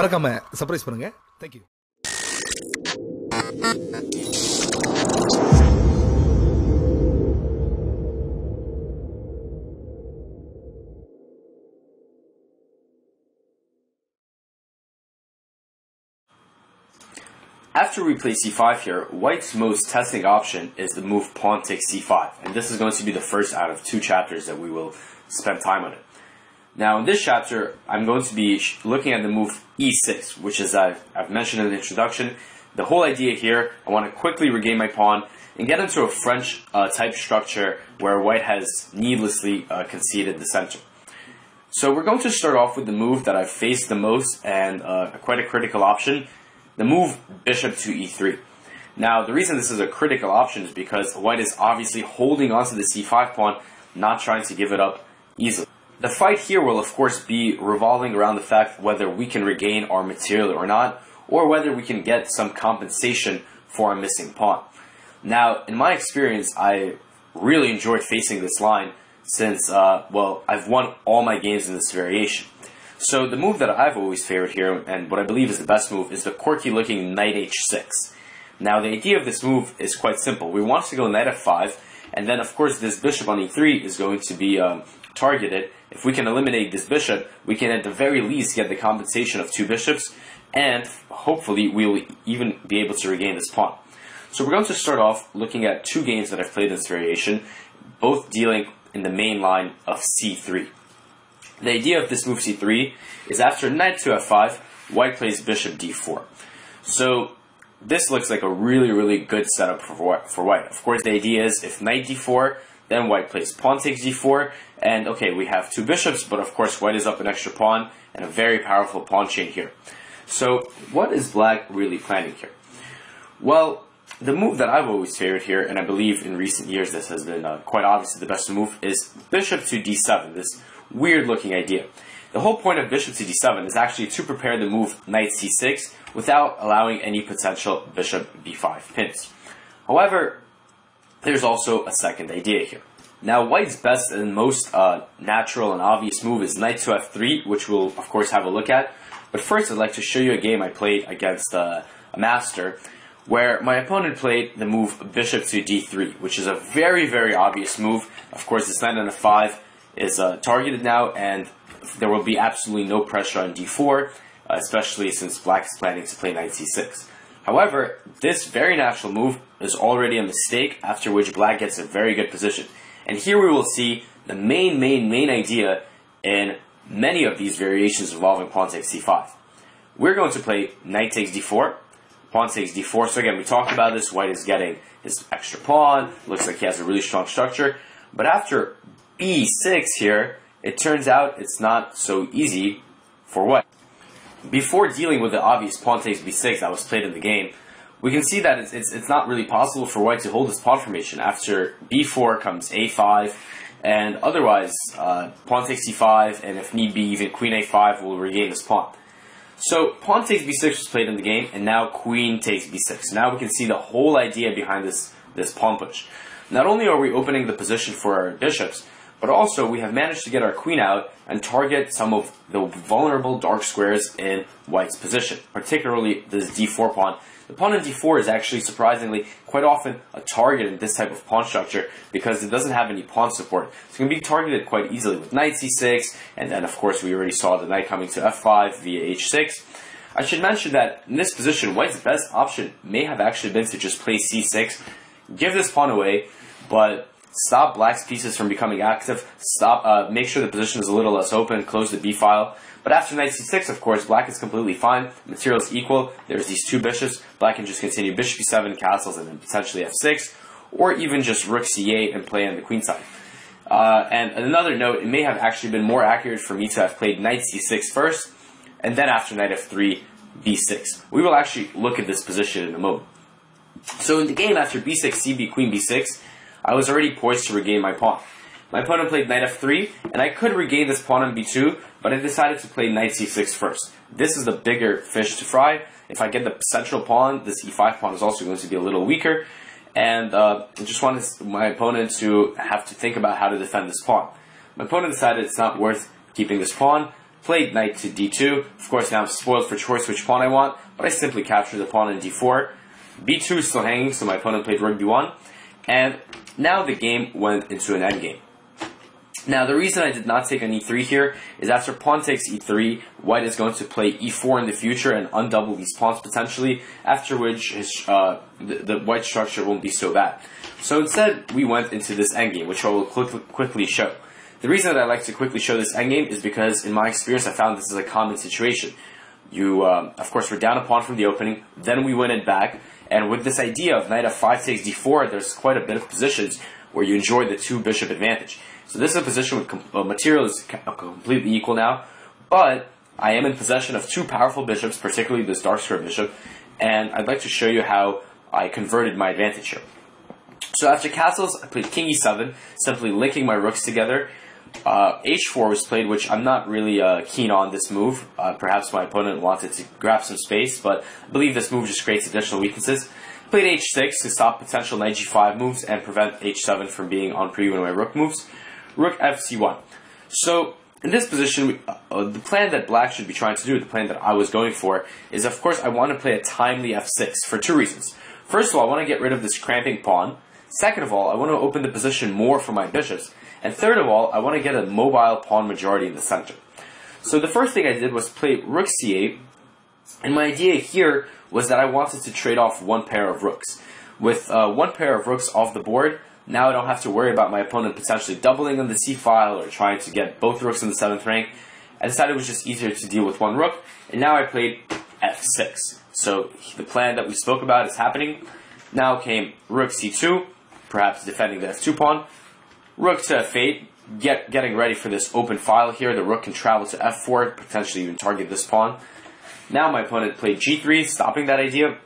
மறக்காம சர்ப்ரைஸ் பண்ணுங்க. Thank you. After we play c5 here, white's most testing option is the move pawn takes c5, and this is going to be the first out of 2 chapters that we will spend time on it. Now in this chapter, I'm going to be looking at the move e6, which is, I've mentioned in the introduction, the whole idea here, I want to quickly regain my pawn and get into a French type structure where white has needlessly conceded the center. So we're going to start off with the move that I've faced the most and quite a critical option, the move bishop to e3. Now, the reason this is a critical option is because white is obviously holding onto the c5 pawn, not trying to give it up easily. The fight here will, of course, be revolving around the fact whether we can regain our material or not, or whether we can get some compensation for our missing pawn. Now, in my experience, I really enjoyed facing this line since, well, I've won all my games in this variation. So the move that I've always favored here, and what I believe is the best move, is the quirky-looking knight h6. Now, the idea of this move is quite simple. We want to go knight f5, and then, of course, this bishop on e3 is going to be targeted. If we can eliminate this bishop, we can at the very least get the compensation of 2 bishops, and hopefully we will even be able to regain this pawn. So we're going to start off looking at 2 games that I've played in this variation, both dealing in the main line of c3. The idea of this move c3 is after knight to f5, white plays bishop d4. So this looks like a really good setup for white. Of course, the idea is if knight d4, then white plays pawn takes d4, and okay, we have 2 bishops, but of course white is up an extra pawn and a very powerful pawn chain here. So what is black really planning here? Well, the move that I've always favored here, and I believe in recent years this has been quite obviously the best move, is bishop to d7, this weird looking idea. The whole point of bishop to d7 is actually to prepare the move knight c6 without allowing any potential bishop b5 pins. However, there's also a second idea here. Now, white's best and most natural and obvious move is knight to f3, which we'll of course have a look at. But first, I'd like to show you a game I played against a master, where my opponent played the move bishop to d3, which is a very obvious move. Of course, this knight on f5 is targeted now, and there will be absolutely no pressure on d4, especially since black is planning to play knight c6. However, this very natural move is already a mistake, after which black gets a very good position. And here we will see the main idea in many of these variations involving pawn takes c5. We're going to play knight takes d4, pawn takes d4. So again, we talked about this, white is getting his extra pawn, looks like he has a really strong structure. But after b6 here, it turns out it's not so easy for white. Before dealing with the obvious pawn takes b6 that was played in the game, we can see that it's not really possible for white to hold this pawn formation. After b4 comes a5, and otherwise pawn takes c5, and if need be even queen a5 will regain this pawn. So pawn takes b6 was played in the game, and now queen takes b6. Now we can see the whole idea behind this pawn push. Not only are we opening the position for our bishops, but also we have managed to get our queen out and target some of the vulnerable dark squares in white's position, particularly this d4 pawn. The pawn on d4 is actually surprisingly quite often a target in this type of pawn structure because it doesn't have any pawn support. So it can be targeted quite easily with knight c6, and then of course we already saw the knight coming to f5 via h6. I should mention that in this position, white's best option may have actually been to just play c6, give this pawn away, but stop black's pieces from becoming active, make sure the position is a little less open, close the b file. But after knight c6, of course, black is completely fine, material is equal, there's these 2 bishops, black can just continue bishop b7, castles, and then potentially f6, or even just rook c8 and play on the queen side. And another note, it may have actually been more accurate for me to have played knight c6 first, and then after knight f3, b6. We will actually look at this position in a moment. So in the game after b6, cb, queen b6, I was already poised to regain my pawn. My opponent played knight f3, and I could regain this pawn on b2, but I decided to play knight c6 first. This is the bigger fish to fry. If I get the central pawn, this e5 pawn is also going to be a little weaker, and I just wanted my opponent to have to think about how to defend this pawn. My opponent decided it's not worth keeping this pawn, played knight to d2. Of course, now I'm spoiled for choice which pawn I want, but I simply captured the pawn in d4. b2 is still hanging, so my opponent played rook b1. And now the game went into an endgame. Now, the reason I did not take on e3 here is after pawn takes e3, white is going to play e4 in the future and undouble these pawns potentially, after which the white structure won't be so bad. So instead, we went into this endgame, which I will quickly show. The reason that I like to quickly show this endgame is because, in my experience, I found this is a common situation. You, of course, were down a pawn from the opening, then we went it back, and with this idea of knight f5 takes d4, there's quite a bit of positions where you enjoy the two bishop advantage. So this is a position with material is completely equal now, but I am in possession of two powerful bishops, particularly this dark square bishop, and I'd like to show you how I converted my advantage here. So after castles, I played king e7, simply linking my rooks together. h4 was played, which I'm not really keen on this move. Perhaps my opponent wanted to grab some space, but I believe this move just creates additional weaknesses. Played h6 to stop potential knight g5 moves and prevent h7 from being on preview when my rook moves. Rook fc1. So in this position, the plan that black should be trying to do, the plan that I was going for, is of course I want to play a timely f6 for two reasons. First of all, I want to get rid of this cramping pawn. Second of all, I want to open the position more for my bishops. And third of all, I want to get a mobile pawn majority in the center. So the first thing I did was play rook c8, and my idea here was that I wanted to trade off one pair of rooks. With one pair of rooks off the board, now I don't have to worry about my opponent potentially doubling on the c-file or trying to get both rooks in the 7th rank. I decided it was just easier to deal with one rook, and now I played f6. So the plan that we spoke about is happening. Now came rook c2, perhaps defending the f2 pawn. Rook to f8, getting ready for this open file here. The rook can travel to f4, potentially even target this pawn. Now my opponent played g3, stopping that idea.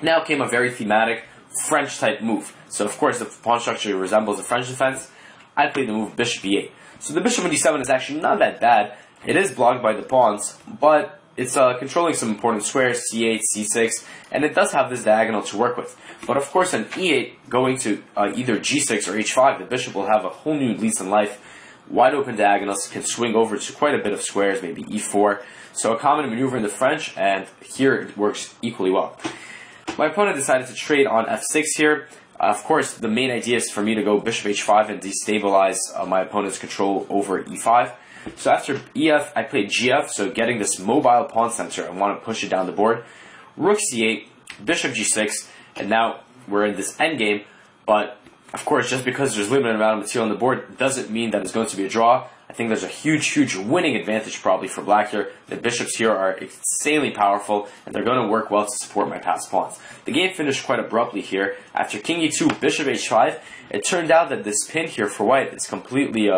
Now came a very thematic French-type move. So of course the pawn structure resembles a French defense. I played the move bishop e8. So the bishop on d7 is actually not that bad. It is blocked by the pawns, but it's controlling some important squares, c8, c6, and it does have this diagonal to work with. But of course on e8, going to either g6 or h5, the bishop will have a whole new lease in life. Wide open diagonals can swing over to quite a bit of squares, maybe e4. So a common maneuver in the French, and here it works equally well. My opponent decided to trade on f6 here. Of course, the main idea is for me to go bishop h5 and destabilize my opponent's control over e5. So after ef, I played gf, so getting this mobile pawn center, I want to push it down the board. Rook c8, bishop g6, and now we're in this endgame, but of course, just because there's limited amount of material on the board doesn't mean that it's going to be a draw. I think there's a huge winning advantage probably for black here. The bishops here are insanely powerful, and they're going to work well to support my passed pawns. The game finished quite abruptly here. After king e2, bishop h5, it turned out that this pin here for white is completely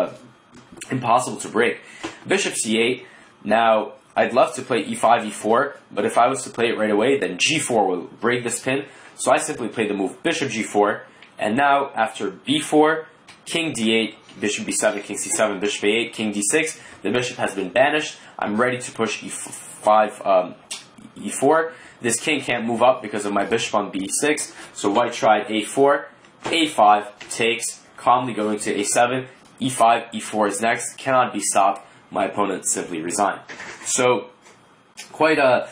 impossible to break. Bishop c8, now I'd love to play e5, e4, but if I was to play it right away, then g4 will break this pin. So I simply played the move bishop g4, and now after b4, king d8, bishop b7, king c7, bishop a8, king d6, the bishop has been banished. I'm ready to push e5, e4. This king can't move up because of my bishop on b6, so white tried a4, a5 takes, calmly going to a7, e5, e4 is next, cannot be stopped. My opponent simply resigned. So quite a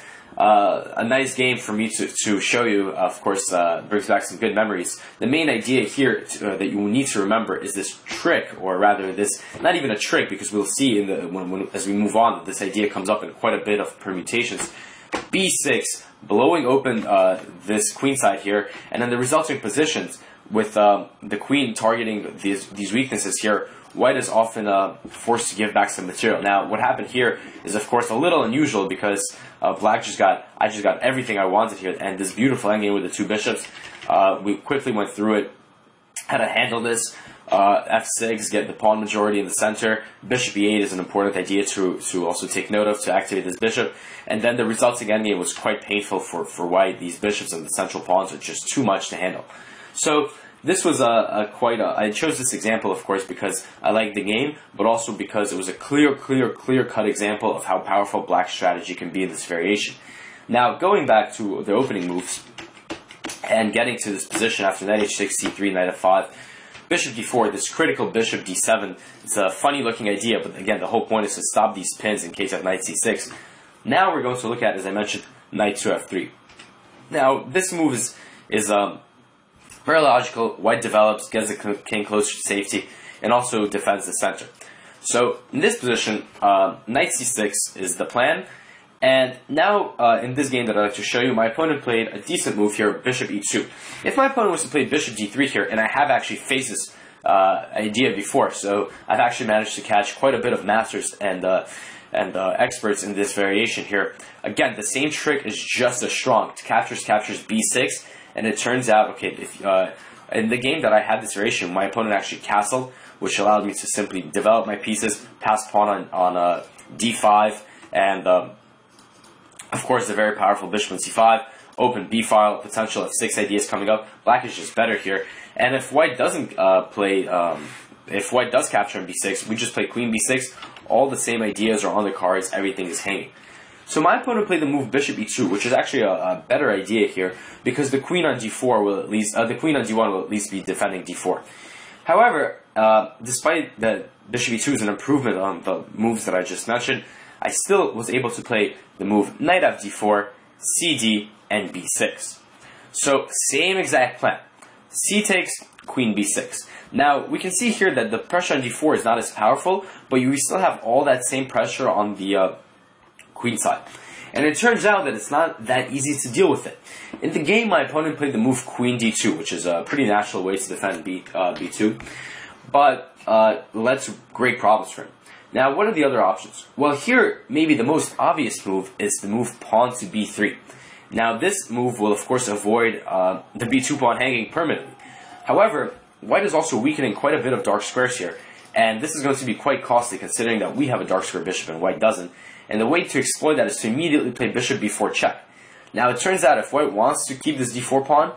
nice game for me to show you. Of course, brings back some good memories. The main idea here that you will need to remember is this trick, or rather this, not even a trick, because we'll see in the as we move on that this idea comes up in quite a bit of permutations. b6, blowing open this queen side here, and then the resulting positions with the queen targeting these weaknesses here. White is often forced to give back some material. Now, what happened here is, of course, a little unusual because I just got everything I wanted here, and this beautiful endgame with the two bishops. We quickly went through it, how to handle this. f6, get the pawn majority in the center. Bishop e8 is an important idea to also take note of to activate this bishop. And then the resulting endgame was quite painful for white. These bishops and the central pawns are just too much to handle. So this was I chose this example, of course, because I like the game, but also because it was a clear-cut example of how powerful black strategy can be in this variation. Now, going back to the opening moves and getting to this position after knight h6, c3, knight f5, bishop d4, this critical bishop d7. It's a funny looking idea, but again, the whole point is to stop these pins in case of knight c6. Now we're going to look at, as I mentioned, knight to f3. Now, this move is very logical. White develops, gets the king closer to safety, and also defends the center. So, in this position, knight c6 is the plan. And now, in this game that I'd like to show you, my opponent played a decent move here, bishop e2. If my opponent was to play bishop d3 here, and I have actually faced this idea before, so I've actually managed to catch quite a bit of masters and experts in this variation here. Again, the same trick is just as strong. Captures b6, and it turns out, okay, if in the game that I had this variation, my opponent actually castled, which allowed me to simply develop my pieces, pass pawn on d5, and of course the very powerful bishop on c5, open b file, potential f6 ideas coming up. Black is just better here, and if white doesn't if white does capture on b6, we just play queen b6. All the same ideas are on the cards, everything is hanging. So my opponent played the move bishop e2, which is actually a better idea here, because the queen on d4 will at least, the queen on d1 will at least be defending d4. However, despite that bishop e2 is an improvement on the moves that I just mentioned, I still was able to play the move knight fd4, cd, and b6. So same exact plan. C takes, queen b6. Now, we can see here that the pressure on d4 is not as powerful, but we still have all that same pressure on the queen side. And it turns out that it's not that easy to deal with it. In the game, my opponent played the move queen d2, which is a pretty natural way to defend b2, but led to great problems for him. Now, what are the other options? Well, here, maybe the most obvious move is the move pawn to b3. Now, this move will, of course, avoid the b2 pawn hanging permanently. However, white is also weakening quite a bit of dark squares here, and this is going to be quite costly considering that we have a dark square bishop and white doesn't. And the way to exploit that is to immediately play bishop b4 check. Now, it turns out if white wants to keep this d4 pawn,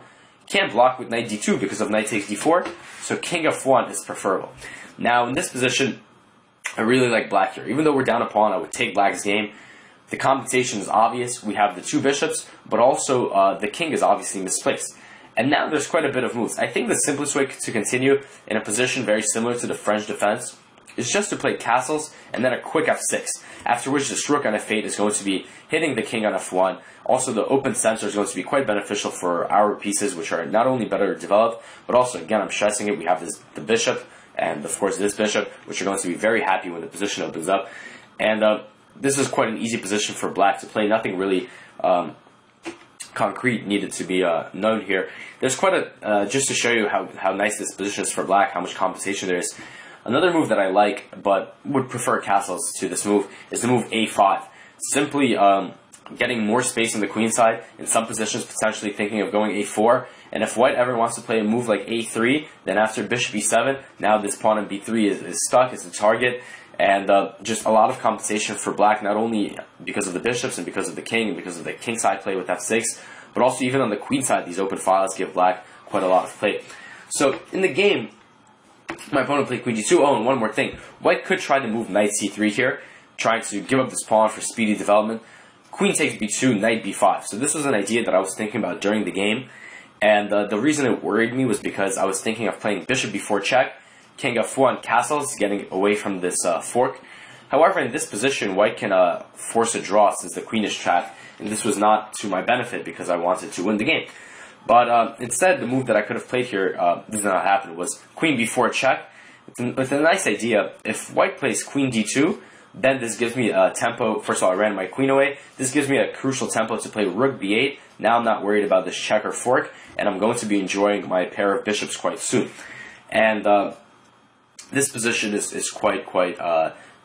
can't block with knight d2 because of knight takes d4, so king f1 is preferable. Now, in this position, I really like black here. Even though we're down a pawn, I would take black's game. The compensation is obvious. We have the two bishops, but also the king is obviously misplaced. And now there's quite a bit of moves. I think the simplest way to continue in a position very similar to the French defense is just to play castles and then a quick f6, after which this rook on f8 is going to be hitting the king on f1. Also, the open center is going to be quite beneficial for our pieces, which are not only better developed, but also, again, I'm stressing it, we have the bishop, and of course this bishop, which are going to be very happy when the position opens up. And this is quite an easy position for black to play. Nothing really concrete needed to be known here. There's quite a, just to show you how nice this position is for black, how much compensation there is. Another move that I like, but would prefer castles to this move, is the move a5. Simply getting more space on the queen side, in some positions potentially thinking of going a4, and if white ever wants to play a move like a3, then after bishop e7, now this pawn on b3 is stuck, is the target, and just a lot of compensation for black, not only because of the bishops and because of the king and because of the king side play with f6, but also even on the queen side, these open files give black quite a lot of play. So in the game, my opponent played queen g2. Oh, and one more thing. White could try to move knight c3 here, trying to give up this pawn for speedy development. Queen takes b2, knight b5. So this was an idea that I was thinking about during the game, and the reason it worried me was because I was thinking of playing bishop b4 check, king f1 castles, getting away from this fork. However, in this position, white can force a draw since the queen is trapped, and this was not to my benefit because I wanted to win the game. But instead, the move that I could have played here, this did not happen, was queen b4 check. It's a nice idea. If white plays queen d2, then this gives me a tempo. First of all, I ran my queen away. This gives me a crucial tempo to play rook b8. Now I'm not worried about this check or fork, and I'm going to be enjoying my pair of bishops quite soon. And this position is quite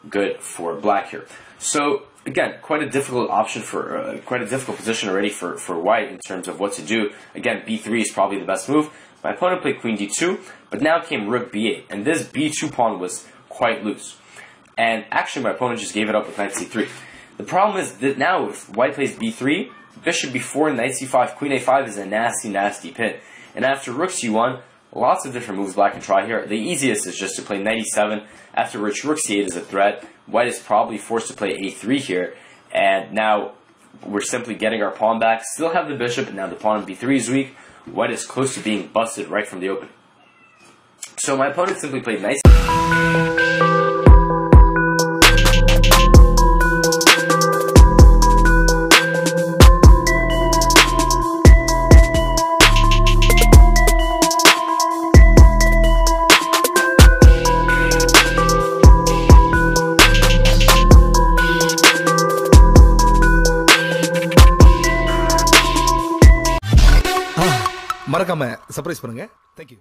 good for black here. So again, quite a difficult option for quite a difficult position already for white in terms of what to do. Again, b3 is probably the best move. My opponent played queen d2, but now came rook b8, and this b2 pawn was quite loose. And actually, my opponent just gave it up with knight c3. The problem is that now if white plays b3, bishop b4, knight c5, queen a5 is a nasty pin. And after rook c1, lots of different moves black can try here. The easiest is just to play knight e7, after which rook c8 is a threat. White is probably forced to play a3 here, and now we're simply getting our pawn back. Still have the bishop, and now the pawn on b3 is weak. White is close to being busted right from the open. So my opponent simply played nice. மறக்காம surprise பண்ணுங்க. Thank you.